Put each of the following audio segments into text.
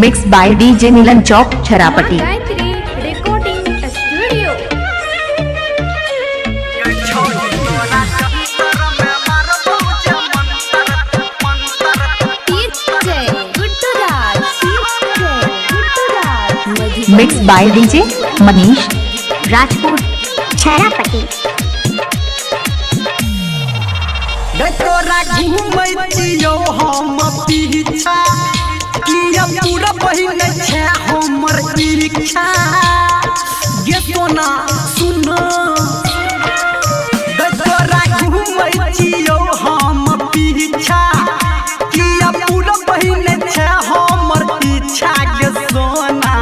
Mix by DJ Milan Chowk Chharapati. Gayatri recording studio. Mix by DJ Manish Rajput Chharapati. तोरा घूमैतियो हम पीछा किया पूरा बहिन छे हमर इच्छा गे सोना सुन तोरा घूमैतियो हम पीछा किया पूरा बहिन छे हमर इच्छा गे सोना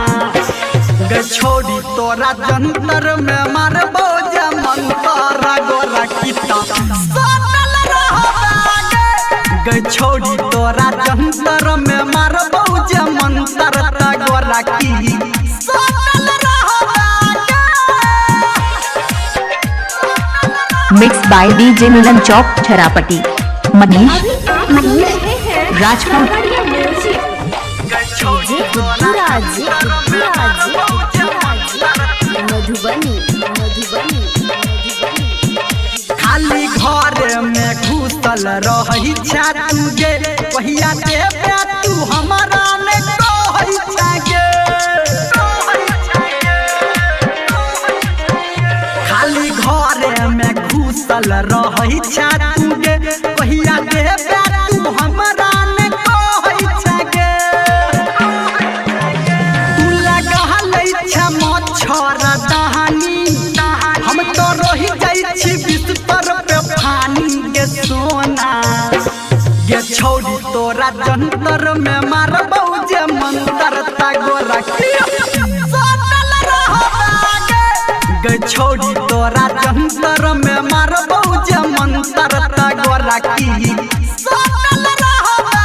गे छोड़ी तोरा जंतर में मारबो जे मंतर गोरा किता गे छोड़ी तोरा जंतर में मारबो जे मंतर गोरा की mix by DJ Milan Chowk छरापटी। Manish Rajput. खाली घर में घुसल रही छा तू गे कहिया देबे तू हमारा ने कहै छा गे खाली घर में घुसल रही छा तू गे कहिया देबे तू हमारा ने कहै छा गे तू लगा लै छा मच्छर दहानी हम तो रही जाइ छी बिस्तर पे फानी गे सोना गे छोड़ी तोरा जंतर में मारबो जे मंतर गोरा की सोनल रहबा गे छोड़ी तोरा जंतर में मारबो जे मंतर गोरा की सोनल रहबा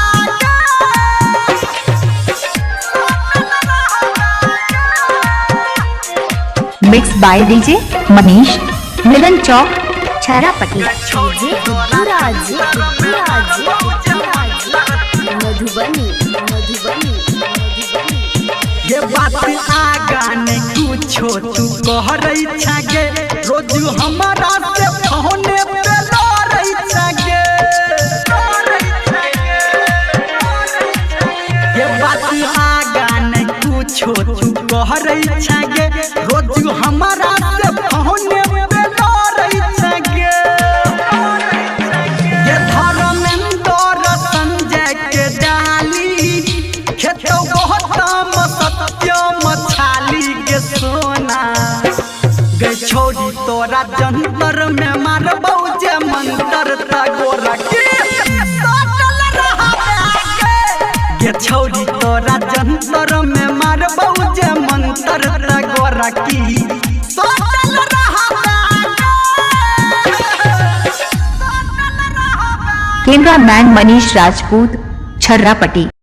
मिक्स बाय डीजे मनीष मिलन चौक छरापटी। ये बात आगा नहीं कुछो तू कह रही छा गे रोज हमारा से फोने पे लड़ई छा गे ये बात आगा नहीं कुछो तू कह रही छा गे रोज हमारा से फोने पे लड़ई छा गे ये धर्मेंद्र संजय के डाली खेतो बहुत सत्यम छाली गे सोना गे छोड़ी तोरा जंतर में मारबो जे मंतर गोरा की सोनल रहबा गे छोड़ी तोरा जंतर में मारबो जे मंतर गोरा की सोनल रहबा कैमरामैन मनीष राजपूत छरापटी।